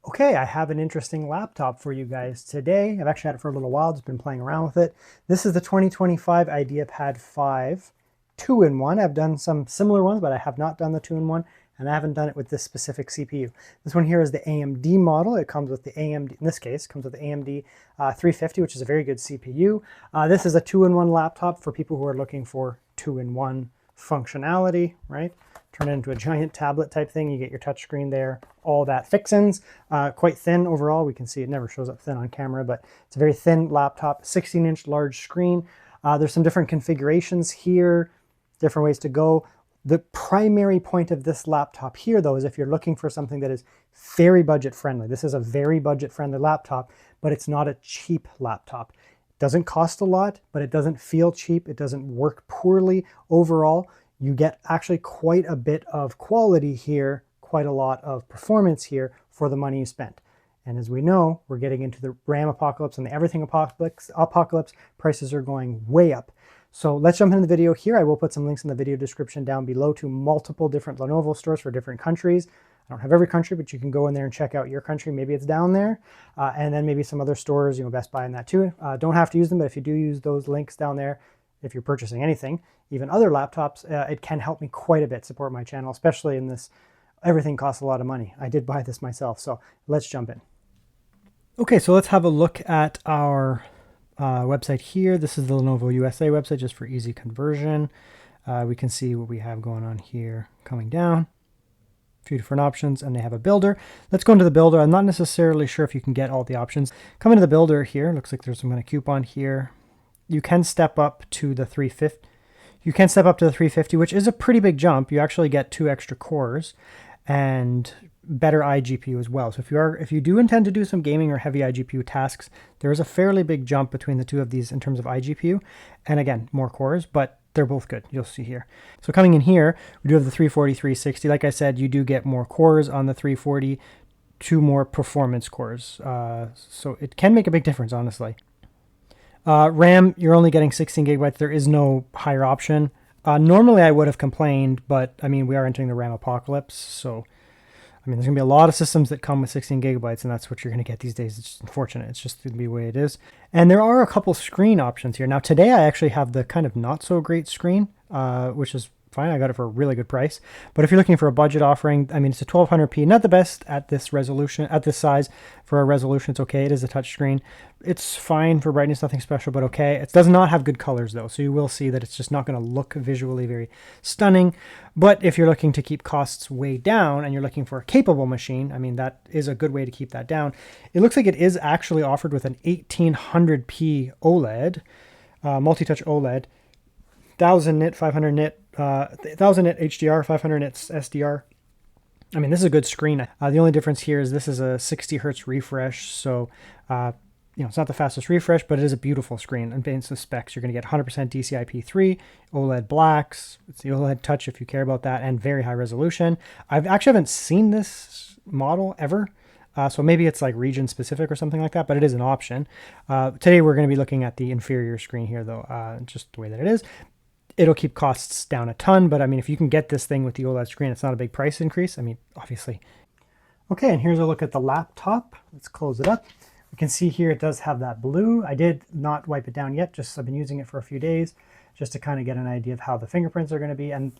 Okay, I have an interesting laptop for you guys today. I've actually had it for a little while, just been playing around with it. This is the 2025 IdeaPad 5 2-in-1. I've done some similar ones, but I have not done the 2-in-1, and I haven't done it with this specific CPU. This one here is the AMD model. It comes with the AMD, in this case, comes with the AMD 350, which is a very good CPU. This is a 2-in-1 laptop for people who are looking for 2-in-1 functionality, right? Turn it into a giant tablet type thing. You get your touchscreen there, all that fixins. Quite thin overall. We can see it never shows up thin on camera, but it's a very thin laptop, 16-inch large screen. There's some different configurations here, different ways to go. The primary point of this laptop here, though, is if you're looking for something that is very budget friendly. This is a very budget friendly laptop, but it's not a cheap laptop. It doesn't cost a lot, but it doesn't feel cheap. It doesn't work poorly overall. You get actually quite a bit of quality here, quite a lot of performance here for the money you spent. And as we know, we're getting into the RAM apocalypse and the everything apocalypse. Prices are going way up. So let's jump into the video here. I will put some links in the video description down below to multiple different Lenovo stores for different countries. I don't have every country, but you can go in there and check out your country. Maybe it's down there. And then maybe some other stores, Best Buy and that too. Don't have to use them, but if you do use those links down there, if you're purchasing anything, even other laptops, it can help me quite a bit support my channel, especially in this, everything costs a lot of money. I did buy this myself, so let's jump in. Okay, so let's have a look at our website here. This is the Lenovo USA website, just for easy conversion. We can see what we have going on here coming down. A few different options, and they have a builder. Let's go into the builder. I'm not necessarily sure if you can get all the options. Come into the builder here. Looks like there's some kind of coupon here. You can step up to the 350. You can step up to the 350, which is a pretty big jump. You actually get 2 extra cores and better iGPU as well. So if you do intend to do some gaming or heavy iGPU tasks, there is a fairly big jump between the two of these in terms of iGPU. And again, more cores, but they're both good. You'll see here. So coming in here, we do have the 340, 360. Like I said, you do get more cores on the 340, 2 more performance cores. So it can make a big difference, honestly. RAM, you're only getting 16 gigabytes. There is no higher option. Normally I would have complained, but I mean, we are entering the RAM apocalypse. So, I mean, there's gonna be a lot of systems that come with 16 gigabytes, and that's what you're gonna get these days. It's just unfortunate. It's just gonna be the way it is. And there are a couple screen options here. Now today I actually have the kind of not so great screen, which is fine. I got it for a really good price. But if you're looking for a budget offering, I mean, it's a 1200p, not the best at this resolution, at this size. For a resolution, it's okay. It is a touchscreen. It's fine for brightness, nothing special, but okay. It does not have good colors though, so you will see that it's just not going to look visually very stunning. But if you're looking to keep costs way down and you're looking for a capable machine, I mean, that is a good way to keep that down. It looks like it is actually offered with an 1800p OLED, multi-touch OLED, 1000 nit, 500 nit, 1000 nit HDR, 500 nit SDR. I mean, this is a good screen. The only difference here is this is a 60 hertz refresh. So, it's not the fastest refresh, but it is a beautiful screen. And based on the specs, you're going to get 100% DCI-P3, OLED blacks. It's the OLED touch if you care about that, and very high resolution. I actually haven't seen this model ever. So maybe it's like region specific or something like that, but it is an option. Today we're going to be looking at the inferior screen here though, just the way that it is. It'll keep costs down a ton, but I mean, if you can get this thing with the OLED screen, it's not a big price increase. I mean, obviously. Okay, and here's a look at the laptop. Let's close it up. We can see here it does have that blue. I did not wipe it down yet, just I've been using it for a few days just to kind of get an idea of how the fingerprints are going to be. And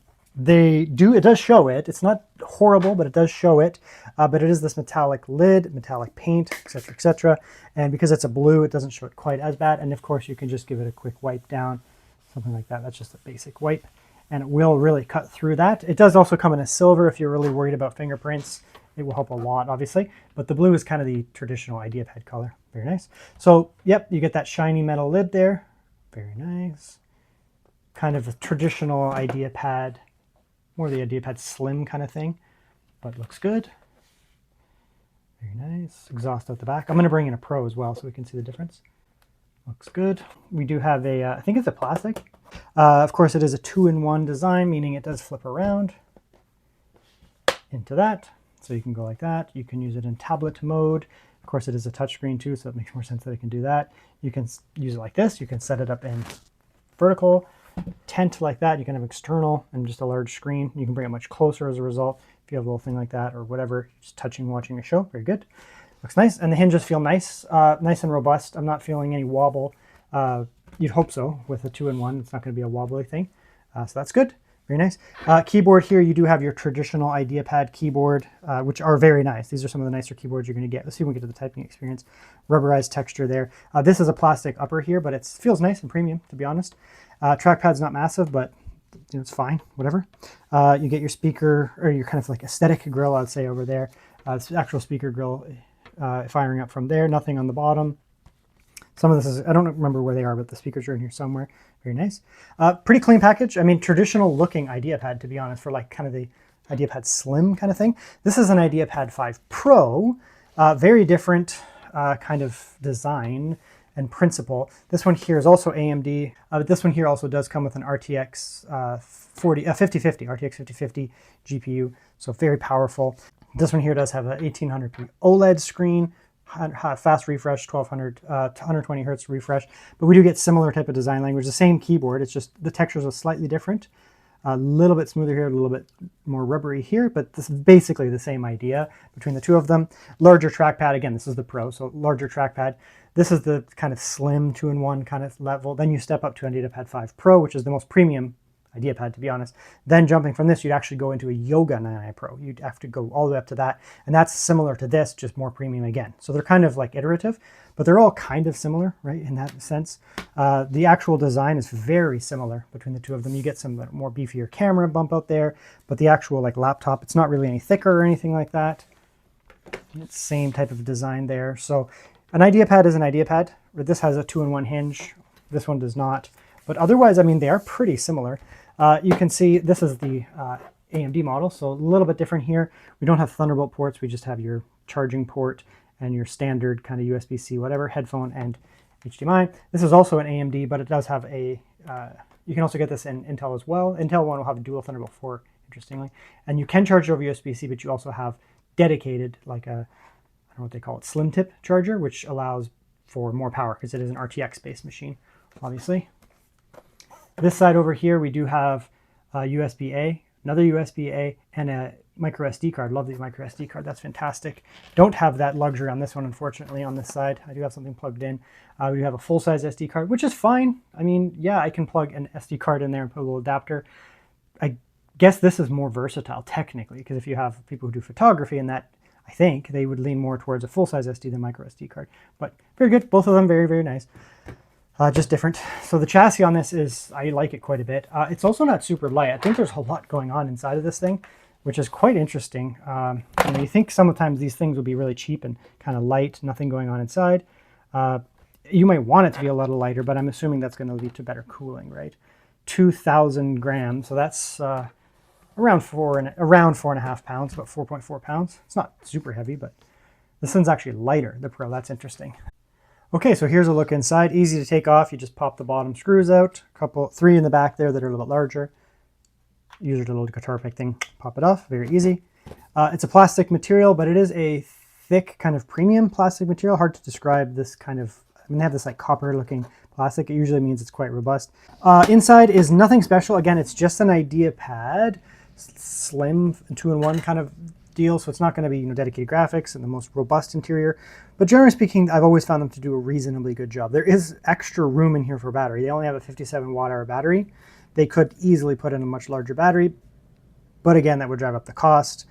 it does show it. It's not horrible, but it does show it. But it is this metallic lid, metallic paint, etc., etc. And because it's a blue, it doesn't show it quite as bad. And of course, you can just give it a quick wipe down. Something like that. That's just a basic wipe, and it will really cut through that. It does also come in a silver if you're really worried about fingerprints. It will help a lot, obviously, but the blue is kind of the traditional IdeaPad color. Very nice. So, yep, you get that shiny metal lid there. Very nice. Kind of a traditional IdeaPad, more the IdeaPad Slim kind of thing, but looks good. Very nice. Exhaust out the back. I'm going to bring in a Pro as well so we can see the difference. Looks good. We do have a, I think it's a plastic. Of course, it is a 2-in-1 design, meaning it does flip around into that. So you can go like that. You can use it in tablet mode. Of course, it is a touchscreen too, so it makes more sense that it can do that. You can use it like this. You can set it up in vertical. tent like that. You can have external and just a large screen. You can bring it much closer as a result if you have a little thing like that or whatever, just touching, watching a show. Very good. Looks nice. And the hinges feel nice, nice and robust. I'm not feeling any wobble. You'd hope so with a 2-in-1. It's not going to be a wobbly thing. So that's good. Very nice. Keyboard here, you do have your traditional IdeaPad keyboard, which are very nice. These are some of the nicer keyboards you're going to get. Let's see if we can get to the typing experience. Rubberized texture there. This is a plastic upper here, but it feels nice and premium, to be honest. Trackpad's not massive, but you know, it's fine, whatever. You get your speaker, or your kind of like aesthetic grill, I'd say, over there. It's actual speaker grill firing up from there, nothing on the bottom. Some of this is, I don't remember where they are, but the speakers are in here somewhere. Very nice. Pretty clean package. I mean, traditional looking IdeaPad, to be honest, for like kind of the IdeaPad Slim kind of thing. This is an IdeaPad 5 Pro, very different kind of design and principle. This one here is also AMD, but this one here also does come with an RTX 5050, RTX 5050 GPU, so very powerful. This one here does have a 1800p OLED screen, fast refresh, 1200 to 120 hertz refresh, but we do get similar type of design language, the same keyboard. It's just the textures are slightly different, a little bit smoother here, a little bit more rubbery here, but this is basically the same idea between the two of them. Larger trackpad, again, this is the Pro, so larger trackpad. This is the kind of slim 2-in-1 kind of level. Then you step up to an IdeaPad 5 Pro, which is the most premium IdeaPad, to be honest. Then jumping from this, you'd actually go into a Yoga 9i Pro. You'd have to go all the way up to that. And that's similar to this, just more premium again. So they're kind of like iterative, but they're all kind of similar, right, in that sense. The actual design is very similar between the two of them. You get some more beefier camera bump out there, but the actual like laptop, it's not really any thicker or anything like that. It's same type of design there. So an IdeaPad is an IdeaPad. This has a 2-in-1 hinge. This one does not. But otherwise, I mean, they are pretty similar. You can see this is the AMD model, so a little bit different here. We don't have Thunderbolt ports. We just have your charging port and your standard kind of USB-C, whatever, headphone and HDMI. This is also an AMD, but it does have a, you can also get this in Intel as well. Intel one will have a dual Thunderbolt 4, interestingly. And you can charge it over USB-C, but you also have dedicated, like a, I don't know what they call it, slim tip charger, which allows for more power because it is an RTX-based machine, obviously. This side over here, we do have USB-A, another USB-A, and a micro SD card. Love the micro SD card. That's fantastic. Don't have that luxury on this one, unfortunately, on this side. I do have something plugged in. We have a full-size SD card, which is fine. I mean, yeah, I can plug an SD card in there and put a little adapter. I guess this is more versatile, technically, because if you have people who do photography and that, I think, they would lean more towards a full-size SD than micro SD card. But very good. Both of them very, very nice. Just different. So the chassis on this is, I like it quite a bit. It's also not super light. I think there's a lot going on inside of this thing, which is quite interesting. You know, you think sometimes these things will be really cheap and kind of light, nothing going on inside. You might want it to be a little lighter, but I'm assuming that's going to lead to better cooling, right? 2,000 grams, so that's around 4.5 pounds, about 4.4 pounds. It's not super heavy, but this one's actually lighter, the Pro. That's interesting. Okay, so here's a look inside. Easy to take off. You just pop the bottom screws out. Three in the back there that are a little bit larger. Use your little guitar pick thing. Pop it off. Very easy. It's a plastic material, but it is a thick kind of premium plastic material. Hard to describe this kind of, I mean, they have this like copper looking plastic. It usually means it's quite robust. Inside is nothing special. Again, it's just an IdeaPad, slim 2-in-1 kind of deal, so it's not going to be, you know, dedicated graphics and the most robust interior, but generally speaking, I've always found them to do a reasonably good job. There is extra room in here for battery. They only have a 57 watt-hour battery. They could easily put in a much larger battery, but again, that would drive up the cost.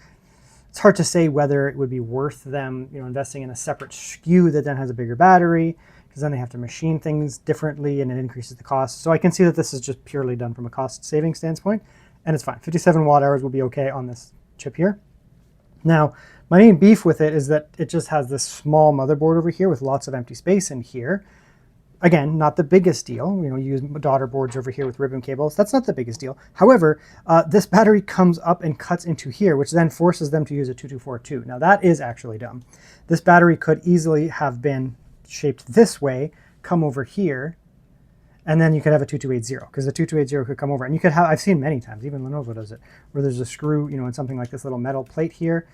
It's hard to say whether it would be worth them, you know, investing in a separate SKU that then has a bigger battery, because then they have to machine things differently and it increases the cost. So I can see that this is just purely done from a cost saving standpoint, and it's fine. 57 watt-hours will be okay on this chip here. Now, my main beef with it is that it just has this small motherboard over here with lots of empty space in here. Again, not the biggest deal. You know, you use daughter boards over here with ribbon cables. That's not the biggest deal. However, this battery comes up and cuts into here, which then forces them to use a 2242. Now, that is actually dumb. This battery could easily have been shaped this way, come over here, And then you could have a 2280 because the 2280 could come over, and you could have, I've seen many times, even Lenovo does it, where there's a screw, you know, in something like this little metal plate here,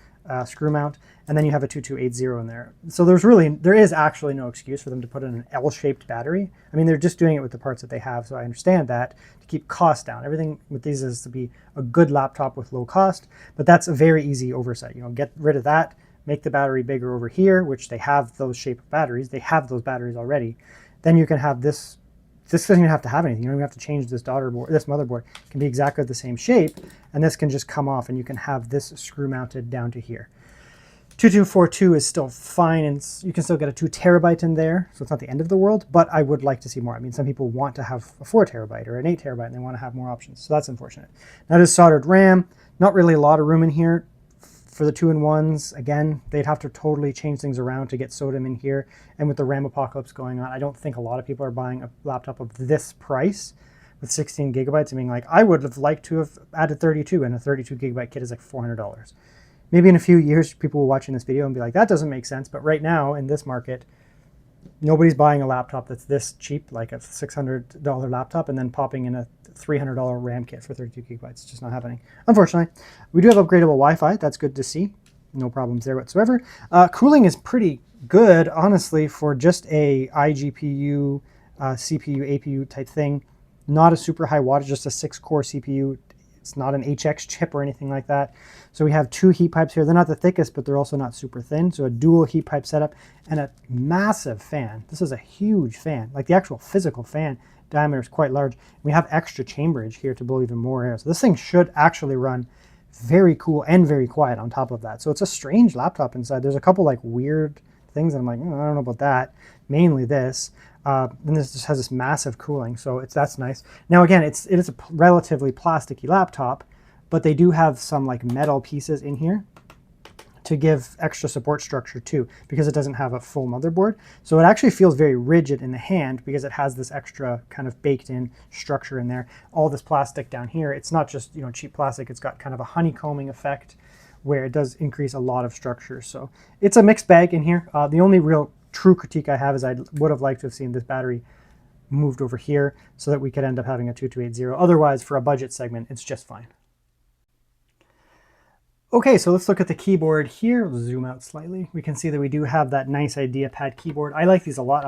screw mount, and then you have a 2280 in there. So there is actually no excuse for them to put in an L-shaped battery. I mean, they're just doing it with the parts that they have, so I understand that, to keep costs down. Everything with these is to be a good laptop with low cost, but that's a very easy oversight. You know, get rid of that, make the battery bigger over here, which they have those shape of batteries. They have those batteries already. Then you can have this. This doesn't even have to have anything. You don't even have to change this this motherboard. It can be exactly the same shape, and this can just come off, and you can have this screw mounted down to here. 2242 is still fine, and you can still get a 2 terabyte in there, so it's not the end of the world, but I would like to see more. I mean, some people want to have a 4 terabyte or an 8 terabyte, and they want to have more options, so that's unfortunate. Now, this soldered RAM, not really a lot of room in here. For the 2-in-1s, again, they'd have to totally change things around to get SODIMM in here. And with the RAM apocalypse going on, I don't think a lot of people are buying a laptop of this price with 16 gigabytes. I mean, like, I would have liked to have added 32, and a 32 gigabyte kit is like $400. Maybe in a few years, people will watching this video and be like, that doesn't make sense. But right now, in this market, nobody's buying a laptop that's this cheap, like a $600 laptop, and then popping in a $300 RAM kit for 32 gigabytes. It's just not happening. Unfortunately, we do have upgradable Wi-Fi. That's good to see. No problems there whatsoever. Cooling is pretty good, honestly, for just a iGPU, CPU, APU type thing. Not a super high wattage, just a 6-core CPU. It's not an HX chip or anything like that. So we have 2 heat pipes here. They're not the thickest, but they're also not super thin. So a dual heat pipe setup and a massive fan. This is a huge fan. Like, the actual physical fan diameter is quite large. We have extra chamberage here to blow even more air. So this thing should actually run very cool and very quiet on top of that. So it's a strange laptop inside. There's a couple like weird things that I'm like, I don't know about that. Mainly this. And this just has this massive cooling, so that's nice. Now again, it is a relatively plasticky laptop, but they do have some like metal pieces in here to give extra support structure too, because it doesn't have a full motherboard. So it actually feels very rigid in the hand because it has this extra kind of baked in structure in there. All this plastic down here, it's not just, you know, cheap plastic, it's got kind of a honeycombing effect where it does increase a lot of structure. So it's a mixed bag in here. The only real true critique I have is I would have liked to have seen this battery moved over here so that we could end up having a 2280. Otherwise, for a budget segment, it's just fine. Okay, so let's look at the keyboard here. We'll zoom out slightly. We can see that we do have that nice IdeaPad keyboard. I like these a lot.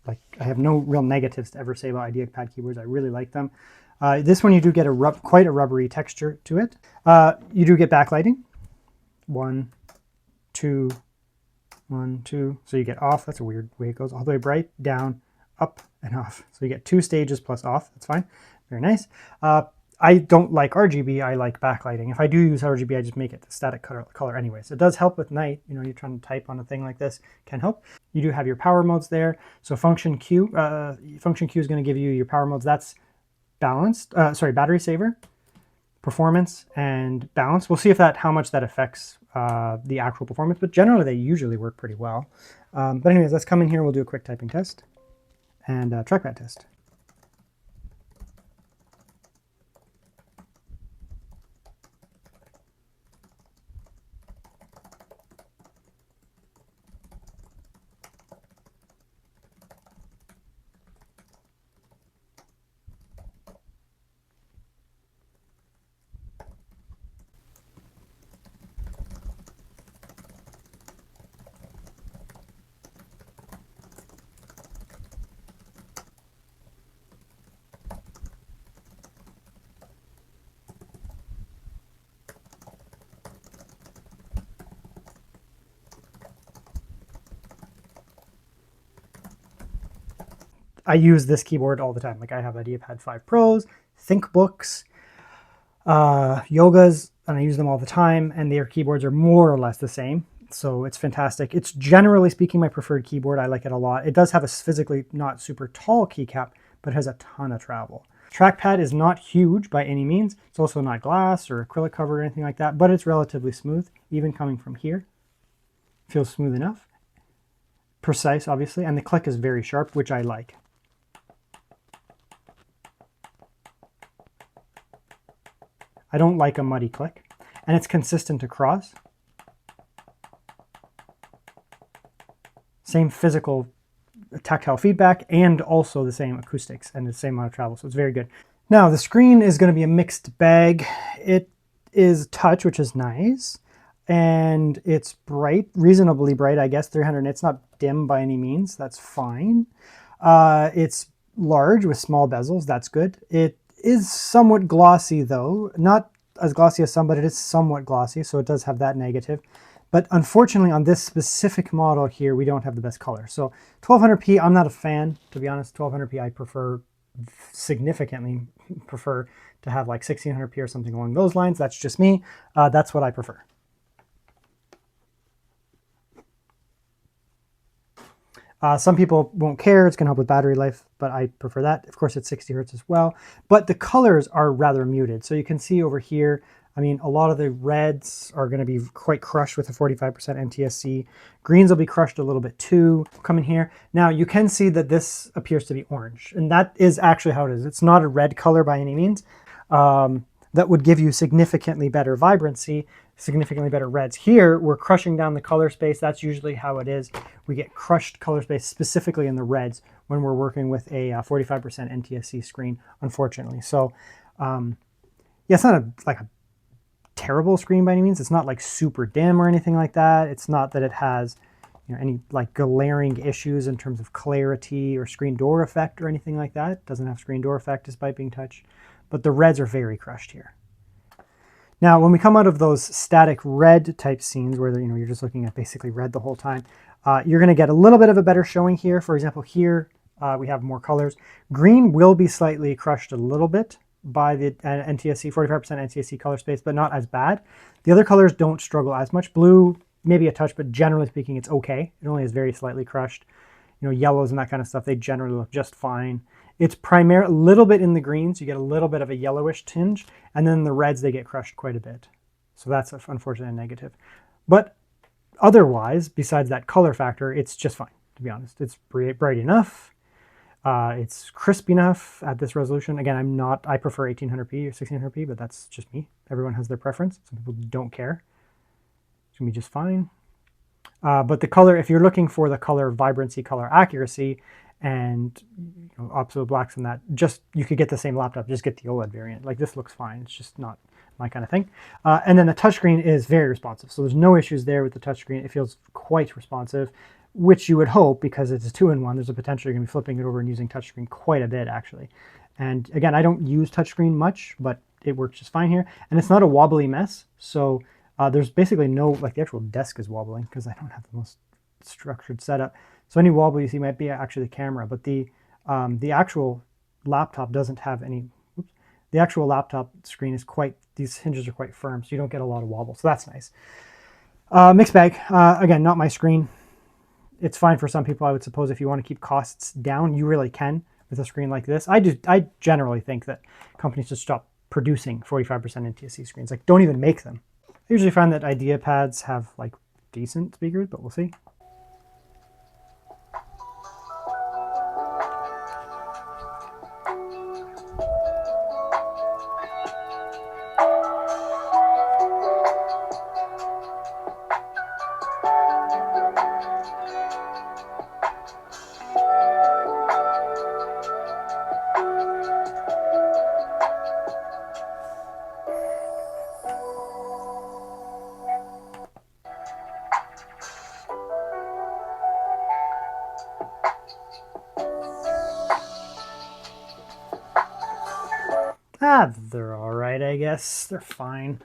I have no real negatives to ever say about IdeaPad keyboards. I really like them. This one, you do get quite a rubbery texture to it. You do get backlighting. 1, 2, 1, 2. So you get off. That's a weird way it goes. All the way bright, down, up, and off. So you get 2 stages plus off. That's fine. Very nice. I don't like RGB. I like backlighting. If I do use RGB, I just make it the static color anyway. So it does help with night. You know, you're trying to type on a thing like this, can help. You do have your power modes there. So function Q is going to give you your power modes. That's balanced. Battery saver, performance, and balance. We'll see how much that affects the actual performance, but generally they usually work pretty well. But anyways, let's come in here. We'll do a quick typing test and trackpad test. I use this keyboard all the time. Like, I have IdeaPad 5 Pros, ThinkBooks, Yogas, and I use them all the time, and their keyboards are more or less the same. So it's fantastic. It's generally speaking my preferred keyboard. I like it a lot. It does have a physically not super tall keycap, but it has a ton of travel. Trackpad is not huge by any means. It's also not glass or acrylic cover or anything like that, but it's relatively smooth, even coming from here. Feels smooth enough. Precise, obviously, and the click is very sharp, which I like. I don't like a muddy click, and it's consistent across. Same physical tactile feedback and also the same acoustics and the same amount of travel. So it's very good. Now the screen is going to be a mixed bag. It is touch, which is nice. And it's bright, reasonably bright, I guess, 300 nits, not dim by any means. That's fine. It's large with small bezels. That's good. It is somewhat glossy though, not as glossy as some, but it is somewhat glossy. So it does have that negative. But unfortunately on this specific model here, we don't have the best color. So 1200p, I'm not a fan, to be honest. 1200p, I prefer, significantly prefer to have like 1600p or something along those lines. That's just me. That's what I prefer. Some people won't care, it's gonna help with battery life, but I prefer that. Of course, it's 60 hertz as well, but the colors are rather muted. So you can see over here, I mean, a lot of the reds are gonna be quite crushed with a 45% NTSC. Greens will be crushed a little bit too. Come in here. Now you can see that this appears to be orange, and that is actually how it is. It's not a red color by any means. That would give you significantly better vibrancy, significantly better reds. Here, we're crushing down the color space. That's usually how it is. We get crushed color space specifically in the reds when we're working with a 45% NTSC screen, unfortunately. So yeah, it's not like a terrible screen by any means. It's not like super dim or anything like that. It's not that it has, you know, any like glaring issues in terms of clarity or screen door effect or anything like that. It doesn't have screen door effect despite being touch, but the reds are very crushed here. Now, when we come out of those static red type scenes where you're just looking at basically red the whole time, you're going to get a little bit of a better showing here. For example, here we have more colors. Green will be slightly crushed a little bit by the NTSC, 45% NTSC color space, but not as bad. The other colors don't struggle as much. Blue, maybe a touch, but generally speaking, it's okay. It only is very slightly crushed. You know, yellows and that kind of stuff, they generally look just fine. It's primarily a little bit in the greens. You get a little bit of a yellowish tinge, and then the reds, they get crushed quite a bit. So that's unfortunately a negative. But otherwise, besides that color factor, it's just fine, to be honest. It's bright enough. It's crisp enough at this resolution. Again, I prefer 1800p or 1600p, but that's just me. Everyone has their preference. Some people don't care. It's gonna be just fine. But the color, if you're looking for the color vibrancy, color accuracy, and opposite blacks and that, just you could get the same laptop, just get the OLED variant. Like this looks fine. It's just not my kind of thing. And then the touchscreen is very responsive. So there's no issues there with the touchscreen. It feels quite responsive, which you would hope because it's a 2-in-1. There's a potential you're going to be flipping it over and using touchscreen quite a bit actually. And again, I don't use touchscreen much, but it works just fine here. And it's not a wobbly mess. So there's basically no, like the actual desk is wobbling because I don't have the most structured setup. So any wobble you see might be actually the camera, but the actual laptop doesn't have any. Oops, the actual laptop screen is these hinges are quite firm, so you don't get a lot of wobble. So that's nice. Mixed bag. Again, not my screen. It's fine for some people, I would suppose. If you want to keep costs down, you really can with a screen like this. I generally think that companies should stop producing 45% NTSC screens. Like, don't even make them. I usually find that IdeaPads have like decent speakers, but we'll see. They're all right, I guess. They're fine.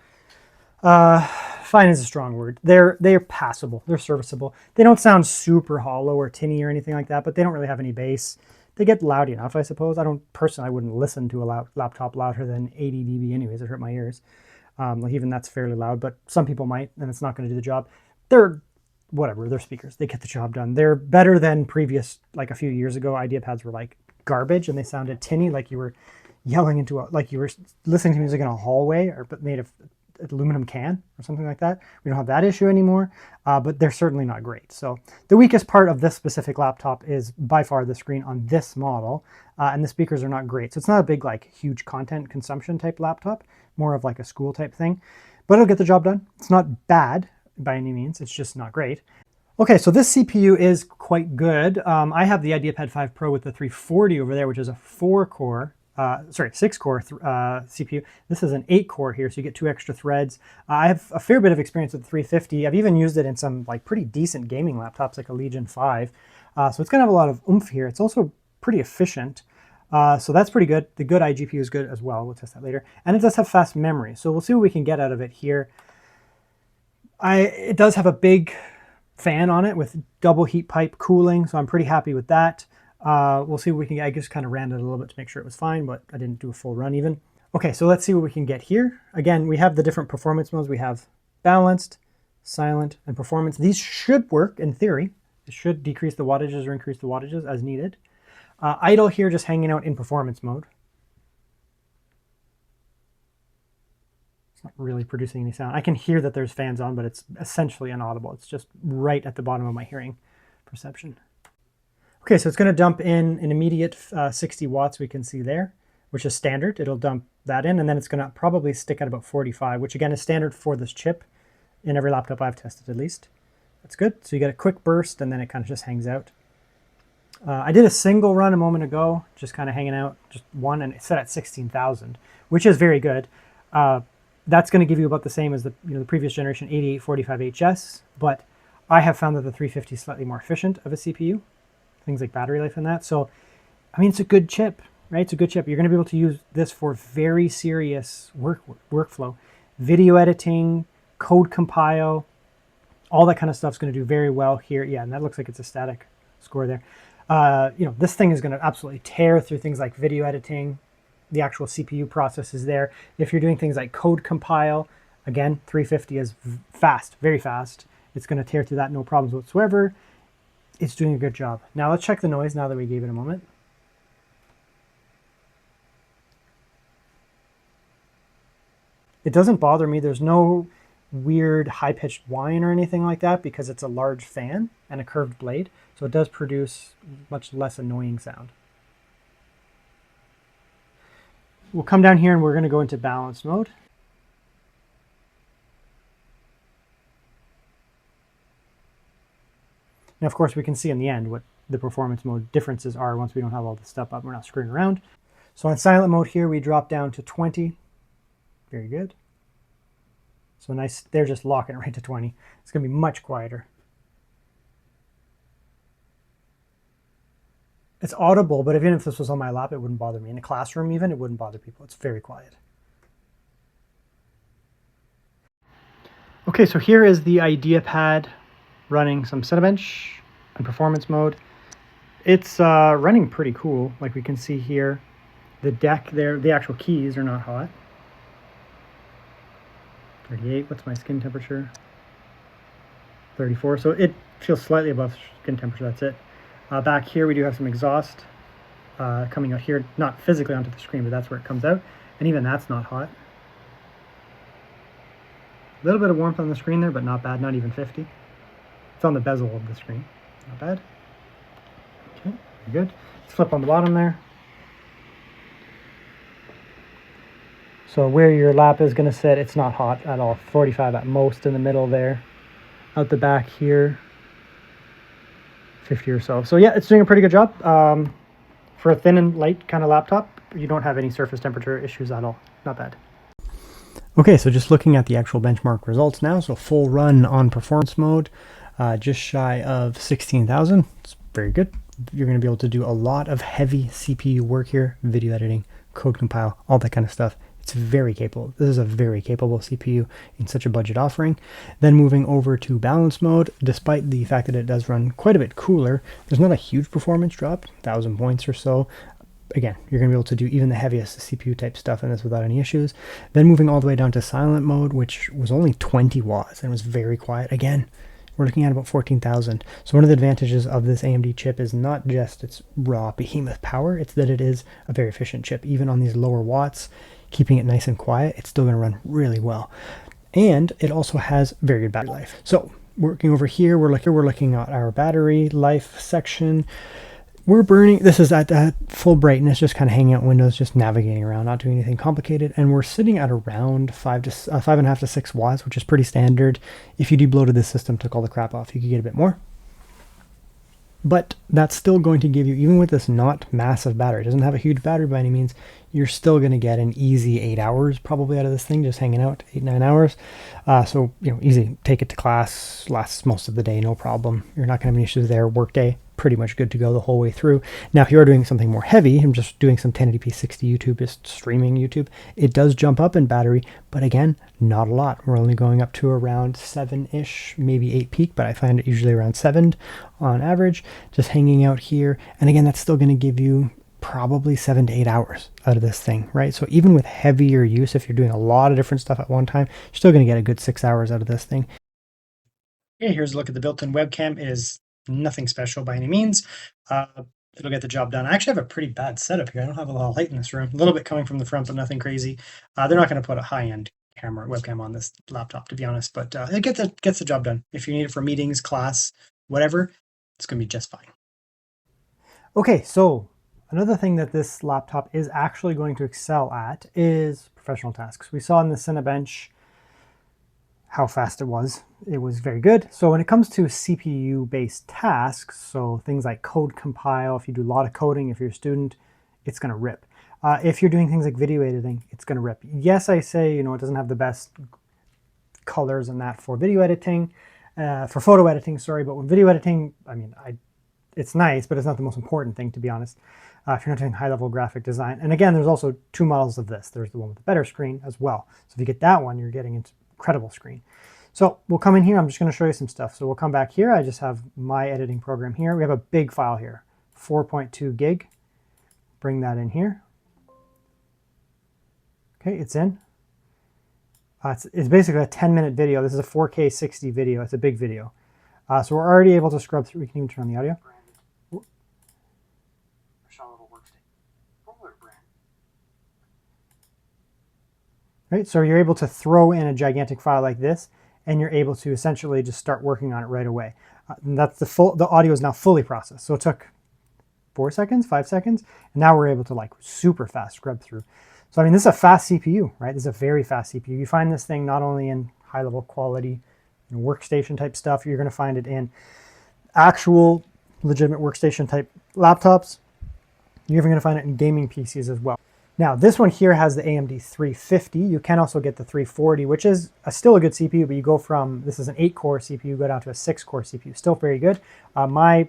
Fine is a strong word. They're passable. They're serviceable. They don't sound super hollow or tinny or anything like that, but they don't really have any bass. They get loud enough, I suppose. I wouldn't listen to a laptop louder than 80 dB anyways. It hurt my ears. Like even that's fairly loud, but some people might, and it's not going to do the job. They're whatever. They're speakers. They get the job done. They're better than previous, like a few years ago. IdeaPads were like garbage, and they sounded tinny, like you were yelling into like you were listening to music in a hallway, but made of aluminum can or something like that. We don't have that issue anymore, but they're certainly not great. So the weakest part of this specific laptop is by far the screen on this model, and the speakers are not great. So it's not a big, like, huge content consumption type laptop, more of like a school type thing, but it'll get the job done. It's not bad by any means. It's just not great. Okay, so this CPU is quite good. I have the IdeaPad 5 Pro with the 340 over there, which is a 6-core CPU. This is an 8-core here, so you get 2 extra threads. I have a fair bit of experience with the 350. I've even used it in some like pretty decent gaming laptops, like a Legion 5. So it's gonna have a lot of oomph here. It's also pretty efficient. So that's pretty good. The good iGPU is good as well. We'll test that later. And it does have fast memory, so we'll see what we can get out of it here. It does have a big fan on it with double heat pipe cooling, so I'm pretty happy with that. We'll see what we can get. I just kind of ran it a little bit to make sure it was fine, but I didn't do a full run even. Okay, so let's see what we can get here. Again, we have the different performance modes. We have balanced, silent, and performance. These should work in theory. It should decrease the wattages or increase the wattages as needed. Idle here, just hanging out in performance mode. Not really producing any sound. I can hear that there's fans on, but it's essentially inaudible. It's just right at the bottom of my hearing perception. Okay, so it's going to dump in an immediate 60 watts we can see there, which is standard. It'll dump that in, and then it's going to probably stick at about 45, which again is standard for this chip in every laptop I've tested at least. That's good. So you get a quick burst, and then it kind of just hangs out. I did a single run a moment ago, just kind of hanging out, just one, and it's set at 16,000, which is very good. That's going to give you about the same as the previous generation 8845HS, but I have found that the 350 is slightly more efficient of a CPU, things like battery life and that. So, I mean, it's a good chip, right? It's a good chip. You're going to be able to use this for very serious workflow, video editing, code compile, all that kind of stuff is going to do very well here. Yeah, and that looks like it's a static score there. This thing is going to absolutely tear through things like video editing. The actual CPU process is there. If you're doing things like code compile, again, 350 is fast, very fast. It's going to tear through that, no problems whatsoever. It's doing a good job. Now let's check the noise now that we gave it a moment. It doesn't bother me. There's no weird high-pitched whine or anything like that because it's a large fan and a curved blade. So it does produce much less annoying sound. We'll come down here and we're going to go into balance mode. And of course we can see in the end what the performance mode differences are once we don't have all this stuff up. We're not screwing around. So in silent mode here we drop down to 20. Very good. So nice, they're just locking it right to 20. It's going to be much quieter. It's audible, but even if this was on my lap, it wouldn't bother me. In a classroom even, it wouldn't bother people. It's very quiet. Okay, so here is the IdeaPad running some Cinebench in performance mode. It's running pretty cool. Like we can see here, the deck there, the actual keys are not hot. 38, what's my skin temperature? 34, so it feels slightly above skin temperature, that's it. Back here we do have some exhaust coming out here, not physically onto the screen, but that's where it comes out. And even that's not hot. A little bit of warmth on the screen there, but not bad, not even 50. It's on the bezel of the screen, not bad. Okay, good. Let's flip on the bottom there. So where your lap is going to sit, it's not hot at all. 45 at most in the middle there. Out the back here, 50 or so. So yeah, it's doing a pretty good job. For a thin and light kind of laptop, you don't have any surface temperature issues at all. Not bad. Okay, so just looking at the actual benchmark results now. So full run on performance mode, just shy of 16,000. It's very good. You're going to be able to do a lot of heavy CPU work here, video editing, code compile, all that kind of stuff. It's very capable. This is a very capable CPU in such a budget offering. Then moving over to balance mode, despite the fact that it does run quite a bit cooler, there's not a huge performance drop, 1,000 points or so. Again, you're going to be able to do even the heaviest CPU type stuff in this without any issues. Then moving all the way down to silent mode, which was only 20 watts and was very quiet. Again, we're looking at about 14,000. So one of the advantages of this AMD chip is not just its raw behemoth power, it's that it is a very efficient chip. Even on these lower watts, keeping it nice and quiet, it's still going to run really well. And it also has very good battery life. So working over here, we're looking at our battery life section. we're burning, this is at full brightness, just kind of hanging out windows, just navigating around, not doing anything complicated. And we're sitting at around 5.5 to 6 watts, which is pretty standard. If you debloated this system, took all the crap off, you could get a bit more. But that's still going to give you, even with this not massive battery, it doesn't have a huge battery by any means, you're still going to get an easy 8 hours probably out of this thing, just hanging out, 8-9 hours. So, easy, take it to class, lasts most of the day, no problem. You're not going to have any issues there. Workday, pretty much good to go the whole way through. Now, if you are doing something more heavy, I'm just doing some 1080p 60 YouTube, just streaming YouTube, it does jump up in battery, but again, not a lot. We're only going up to around 7-ish, maybe 8 peak, but I find it usually around 7 on average, just hanging out here. And again, that's still going to give you probably 7 to 8 hours out of this thing, right? So even with heavier use, if you're doing a lot of different stuff at one time, you're still going to get a good 6 hours out of this thing. Okay, here's a look at the built-in webcam. It is nothing special by any means. It'll get the job done. I actually have a pretty bad setup here. I don't have a lot of light in this room. A little bit coming from the front, but nothing crazy. They're not going to put a high-end camera webcam on this laptop, to be honest, but it gets the job done. If you need it for meetings, class, whatever, it's going to be just fine. Okay, so another thing that this laptop is actually going to excel at is professional tasks. We saw in the Cinebench how fast it was. It was very good. So when it comes to CPU-based tasks, so things like code compile, if you do a lot of coding, if you're a student, it's going to rip. If you're doing things like video editing, it's going to rip. Yes, I say, it doesn't have the best colors and that for video editing, for photo editing, sorry, but when video editing, it's nice, but it's not the most important thing, to be honest, if you're not doing high-level graphic design. And again, there's also 2 models of this. There's the one with the better screen as well. So if you get that one, you're getting an incredible screen. So we'll come in here. I'm just going to show you some stuff. So we'll come back here. I just have my editing program here. We have a big file here, 4.2 gig. Bring that in here. Okay, it's in. It's basically a 10-minute video. This is a 4K 60 video. It's a big video. So we're already able to scrub through. We can even turn on the audio. Right, so you're able to throw in a gigantic file like this, and you're able to essentially just start working on it right away. And that's the audio is now fully processed. So it took 4 seconds, 5 seconds, and now we're able to super fast scrub through. So this is a fast CPU, right? This is a very fast CPU. You find this thing not only in high-level quality workstation type stuff, you're going to find it in actual legitimate workstation type laptops. You're even going to find it in gaming PCs as well. Now, this one here has the AMD 350. You can also get the 340, which is still a good CPU, but you go from, this is an 8-core CPU, go down to a 6-core CPU. Still very good. My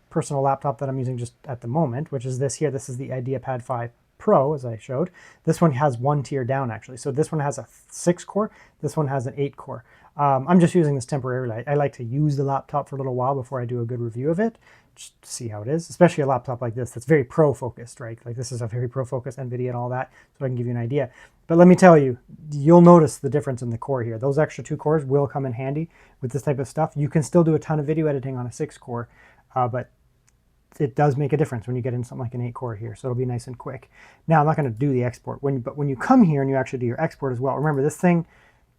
personal laptop that I'm using just at the moment, which is this here, this is the IdeaPad 5 Pro, as I showed. This one has 1 tier down, actually. So this one has a 6-core, this one has an 8-core. I'm just using this temporarily. I like to use the laptop for a little while before I do a good review of it, just to see how it is, especially a laptop like this that's very pro-focused, right? Like this is a very pro-focused NVIDIA and all that, so I can give you an idea. But let me tell you, you'll notice the difference in the core here. Those extra 2 cores will come in handy with this type of stuff. You can still do a ton of video editing on a 6-core, but it does make a difference when you get in something like an 8-core here, so it'll be nice and quick. Now, I'm not going to do the export, but when you come here and you actually do your export as well, remember this thing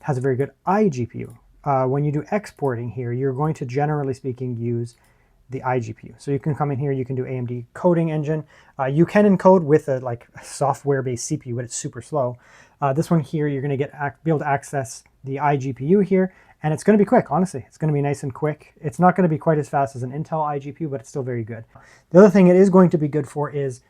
has a very good iGPU. When you do exporting here, you're going to, generally speaking, use the iGPU. So you can come in here, you can do AMD coding engine. You can encode with a software-based CPU, but it's super slow. This one here, you're going to be able to access the iGPU here, and it's going to be quick, honestly. It's going to be nice and quick. It's not going to be quite as fast as an Intel iGPU, but it's still very good. The other thing it is going to be good for is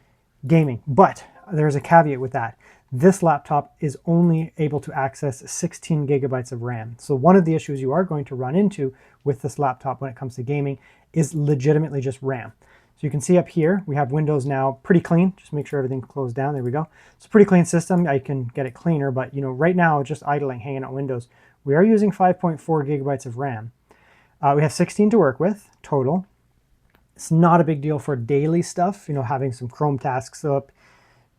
gaming, but there's a caveat with that. This laptop is only able to access 16 gigabytes of RAM. So one of the issues you are going to run into with this laptop when it comes to gaming is legitimately just RAM. So you can see up here, we have Windows now pretty clean. Just make sure everything's closed down. There we go. It's a pretty clean system. I can get it cleaner, but right now, just idling, hanging out Windows. We are using 5.4 gigabytes of RAM. We have 16 to work with total. It's not a big deal for daily stuff, having some Chrome tasks up,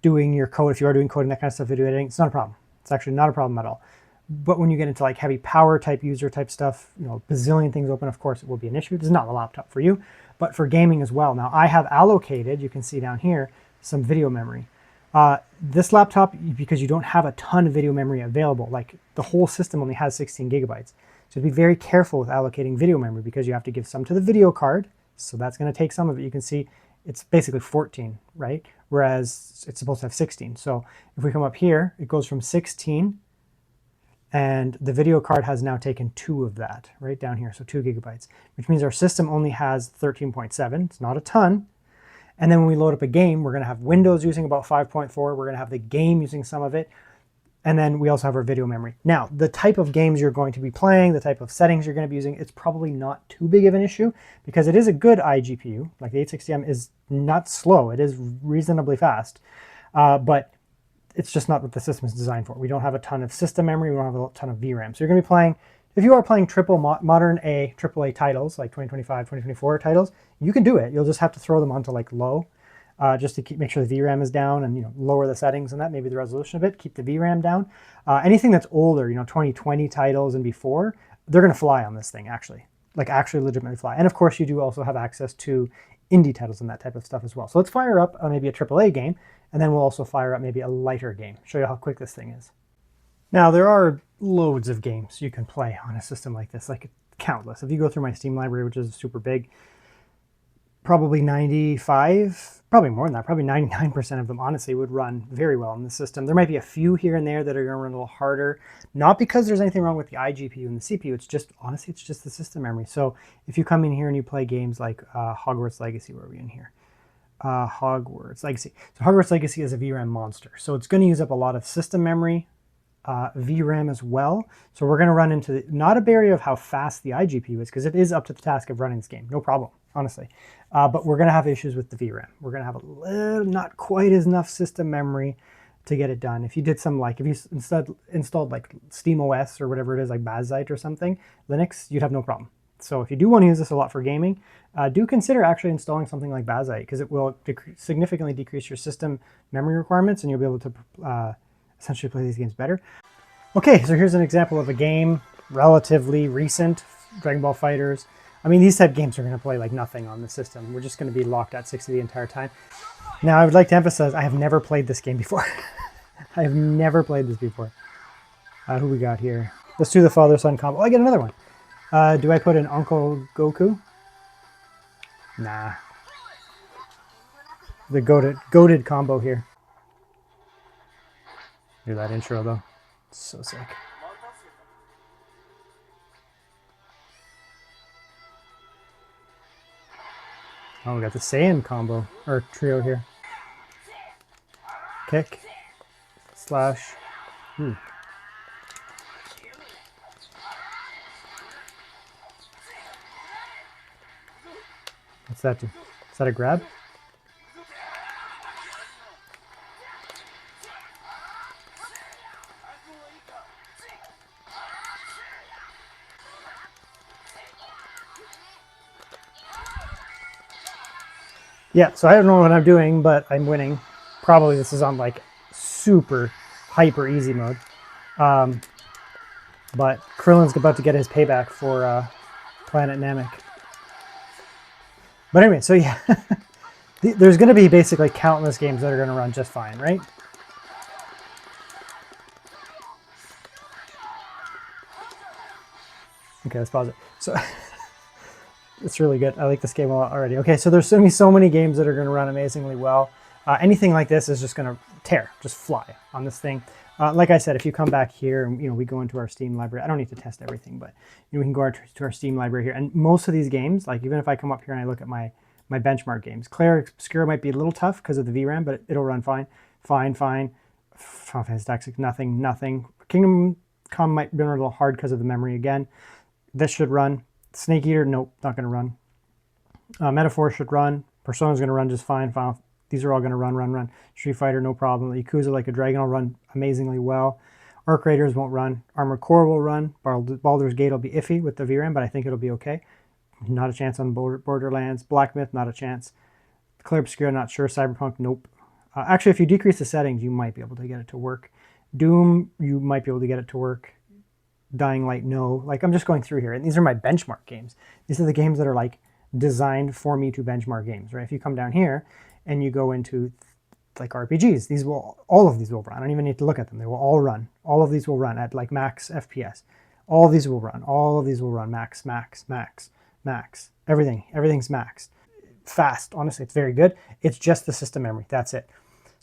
doing your code, if you are doing coding, that kind of stuff, video editing, it's not a problem. It's actually not a problem at all. But when you get into heavy power type user type stuff, bazillion things open, of course, it will be an issue. This is not the laptop for you, but for gaming as well. Now, I have allocated, you can see down here, some video memory. This laptop, because you don't have a ton of video memory available, the whole system only has 16 gigabytes. So be very careful with allocating video memory because you have to give some to the video card. So that's going to take some of it. You can see it's basically 14, right? Whereas it's supposed to have 16. So if we come up here, it goes from 16, and the video card has now taken 2 of that right down here, so 2 gigabytes, which means our system only has 13.7. It's not a ton. And then when we load up a game, we're going to have Windows using about 5.4. We're going to have the game using some of it. And then we also have our video memory. Now, the type of games you're going to be playing, the type of settings you're going to be using, it's probably not too big of an issue because it is a good iGPU. Like the 860M is not slow. It is reasonably fast, but it's just not what the system is designed for. We don't have a ton of system memory. We don't have a ton of VRAM. So you're going to be playing, if you are playing modern AAA titles, like 2025, 2024 titles, you can do it. You'll just have to throw them onto like low, just to make sure the VRAM is down, and lower the settings and that, maybe the resolution a bit, keep the VRAM down. Anything that's older, 2020 titles and before, they're going to fly on this thing, actually legitimately fly. And of course, you do also have access to indie titles and that type of stuff as well. So let's fire up maybe a AAA game, and then we'll also fire up maybe a lighter game, show you how quick this thing is. Now, there are loads of games you can play on a system like this, like countless. If you go through my Steam library, which is super big, probably 95, probably more than that, probably 99% of them honestly would run very well in the system. There might be a few here and there that are going to run a little harder, not because there's anything wrong with the iGPU and the CPU, it's just, honestly, it's just the system memory. So if you come in here and you play games like Hogwarts Legacy, where are we in here? Hogwarts Legacy. So Hogwarts Legacy is a VRAM monster. So it's going to use up a lot of system memory, VRAM as well. So we're going to run into not a barrier of how fast the iGPU is, because it is up to the task of running this game, no problem, honestly. But we're going to have issues with the VRAM. We're going to have a little, not quite as enough system memory to get it done. If you did some, like, if you installed like SteamOS or whatever it is, like Bazite or something, Linux, you'd have no problem. So if you do want to use this a lot for gaming, do consider actually installing something like Bazite, because it will significantly decrease your system memory requirements, and you'll be able to essentially play these games better. Okay, so here's an example of a game, relatively recent, Dragon Ball FighterZ. I mean, these type of games are going to play like nothing on the system. We're just going to be locked at 60 the entire time. Now, I would like to emphasize, I have never played this game before. I have never played this before. Who we got here? Let's do the father-son combo. Oh, I get another one. Do I put in Uncle Goku? Nah. The goated combo here. Do that intro though. It's so sick. Oh, we got the Saiyan combo, or trio here. Kick, slash. What's that do? Is that a grab? Yeah, so I don't know what I'm doing, but I'm winning. Probably this is on like super hyper easy mode. But Krillin's about to get his payback for Planet Namek. But anyway, so yeah, there's going to be basically countless games that are going to run just fine, right? Okay, let's pause it. So it's really good. I like this game a lot already. Okay, so there's going to be so many games that are going to run amazingly well. Anything like this is just going to tear, just fly on this thing. Like I said, if you come back here and we go into our Steam library, I don't need to test everything, but we can go to our Steam library here. And most of these games, like even if I come up here and I look at my benchmark games, Claire Obscura might be a little tough because of the VRAM, but it'll run fine. Final Fantasy Tactics, nothing. Kingdom Come might run a little hard because of the memory again. This should run. Snake Eater, nope, not going to run. Metaphor should run. Persona's going to run just fine. These are all going to run. Street Fighter, no problem. Yakuza Like a Dragon will run amazingly well. Arc Raiders won't run. Armored Core will run. Baldur's Gate will be iffy with the VRAM, but I think it'll be okay. Not a chance on Borderlands. Black Myth, not a chance. Claire Obscura, not sure. Cyberpunk, nope. Actually, if you decrease the settings, you might be able to get it to work. Doom, you might be able to get it to work. Dying Light, no. Like, I'm just going through here, and these are my benchmark games. These are the games that are like designed for me to benchmark games, right? If you come down here and you go into like RPGs, all of these will run. I don't even need to look at them. They will all run. All of these will run at like max FPS. All of these will run. All of these will run max. Everything's maxed. fast. Honestly, it's very good. It's just the system memory. That's it.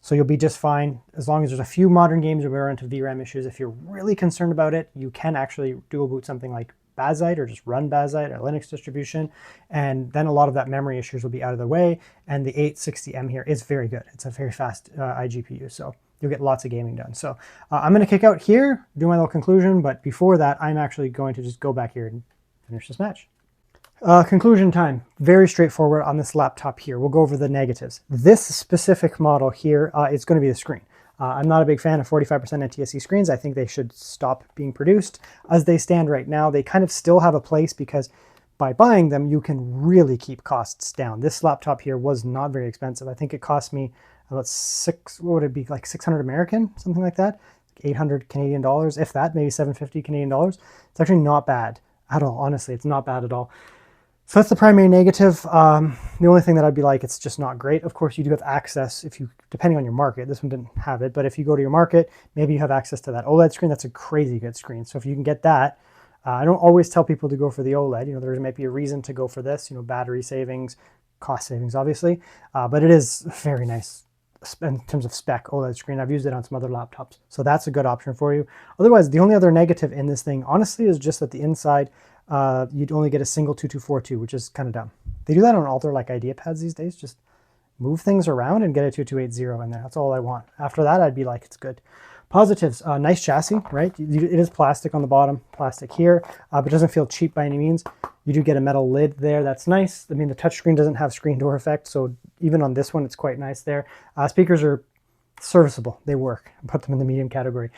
So you'll be just fine as long as there's a few modern games where we run into VRAM issues. If you're really concerned about it, you can actually dual boot something like Bazite or just run Bazite, a Linux distribution, and then a lot of that memory issues will be out of the way. And the 860M here is very good. It's a very fast iGPU, so you'll get lots of gaming done. So I'm going to kick out here, do my little conclusion, but before that, I'm actually going to just go back here and finish this match. Conclusion time. Very straightforward on this laptop here. We'll go over the negatives. This specific model here is going to be the screen. I'm not a big fan of 45% NTSC screens. I think they should stop being produced. As they stand right now, they kind of still have a place because by buying them, you can really keep costs down. This laptop here was not very expensive. I think it cost me about what would it be, like 600 American, something like that? 800 Canadian dollars, if that, maybe 750 Canadian dollars. It's actually not bad at all. Honestly, it's not bad at all. So that's the primary negative. The only thing that I'd be like, it's just not great. Of course, you do have access if you, depending on your market, this one didn't have it, but if you go to your market, maybe you have access to that OLED screen. That's a crazy good screen. So if you can get that, I don't always tell people to go for the OLED. You know, there might be a reason to go for this, you know, battery savings, cost savings, obviously, but it is very nice in terms of spec OLED screen. I've used it on some other laptops. So that's a good option for you. Otherwise, the only other negative in this thing, honestly, is just that the inside, you'd only get a single 2242, which is kind of dumb. They do that on all their like IdeaPads these days. Just move things around and get a 2280 in there. That's all I want. After that, I'd be like, it's good. Positives, nice chassis, right? It is plastic on the bottom, plastic here, but it doesn't feel cheap by any means. You do get a metal lid there. That's nice. I mean, the touchscreen doesn't have screen door effect, so even on this one, it's quite nice there. Speakers are serviceable. They work. I put them in the medium category.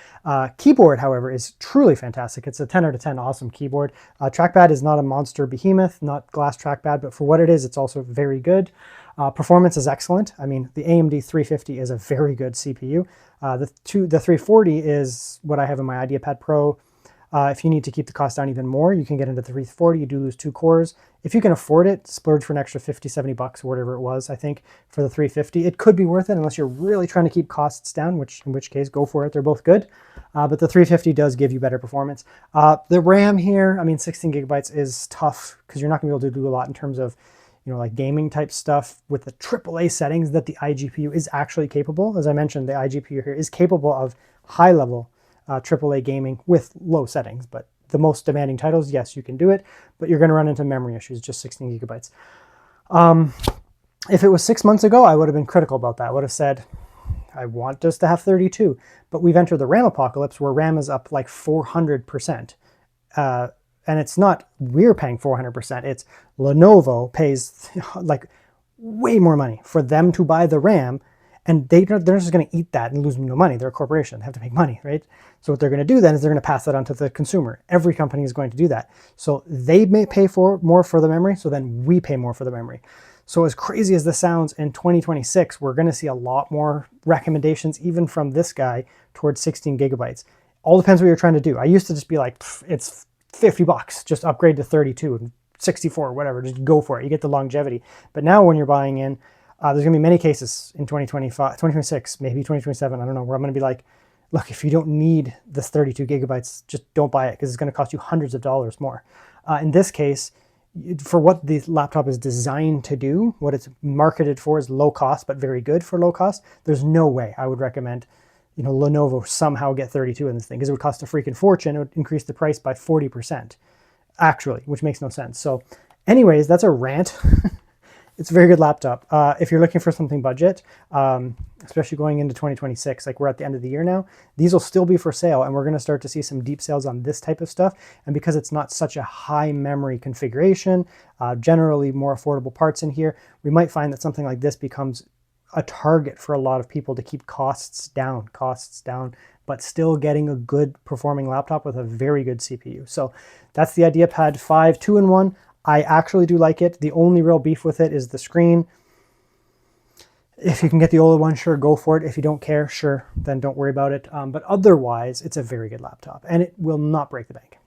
Keyboard, however, is truly fantastic. It's a 10 out of 10 awesome keyboard. Trackpad is not a monster behemoth, not glass trackpad, but for what it is, it's also very good. Performance is excellent. I mean, the AMD 350 is a very good CPU. The 340 is what I have in my IdeaPad Pro. If you need to keep the cost down even more, you can get into the 340. You do lose 2 cores. If you can afford it, splurge for an extra 50, 70 bucks or whatever it was, I think, for the 350. It could be worth it unless you're really trying to keep costs down, in which case, go for it. They're both good. But the 350 does give you better performance. The RAM here, I mean, 16 gigabytes is tough because you're not going to be able to do a lot in terms of, you know, like gaming type stuff with the AAA settings that the iGPU is actually capable. As I mentioned, the iGPU here is capable of high level AAA gaming with low settings, but the most demanding titles, yes, you can do it, but you're going to run into memory issues, just 16 gigabytes. If it was 6 months ago, I would have been critical about that. I would have said, I want us to have 32, but we've entered the RAM apocalypse where RAM is up like 400%. And it's not we're paying 400%, it's Lenovo pays like way more money for them to buy the RAM, and they're just going to eat that and lose no money. They're a corporation, they have to make money, right? So what they're going to do then is they're going to pass that on to the consumer. Every company is going to do that. So they may pay more for the memory, so then we pay more for the memory. So as crazy as this sounds, in 2026, we're going to see a lot more recommendations, even from this guy, towards 16 gigabytes. All depends what you're trying to do. I used to just be like, it's 50 bucks, just upgrade to 32 and 64, whatever, just go for it. You get the longevity. But now when you're buying in, there's going to be many cases in 2025, 2026, maybe 2027, I don't know, where I'm going to be like, look, if you don't need this 32 gigabytes, just don't buy it because it's going to cost you hundreds of dollars more. In this case, for what the laptop is designed to do, what it's marketed for is low cost, but very good for low cost. There's no way I would recommend, you know, Lenovo somehow get 32 in this thing because it would cost a freaking fortune. It would increase the price by 40%, actually, which makes no sense. So anyways, that's a rant. It's a very good laptop. If you're looking for something budget, especially going into 2026, like we're at the end of the year now, these will still be for sale, and we're going to start to see some deep sales on this type of stuff. And because it's not such a high memory configuration, generally more affordable parts in here, we might find that something like this becomes a target for a lot of people to keep costs down, but still getting a good performing laptop with a very good CPU. So that's the IdeaPad 5 2-in-1. I actually do like it. The only real beef with it is the screen. If you can get the OLED one, sure, go for it. If you don't care, sure, then don't worry about it. But otherwise, it's a very good laptop, and it will not break the bank.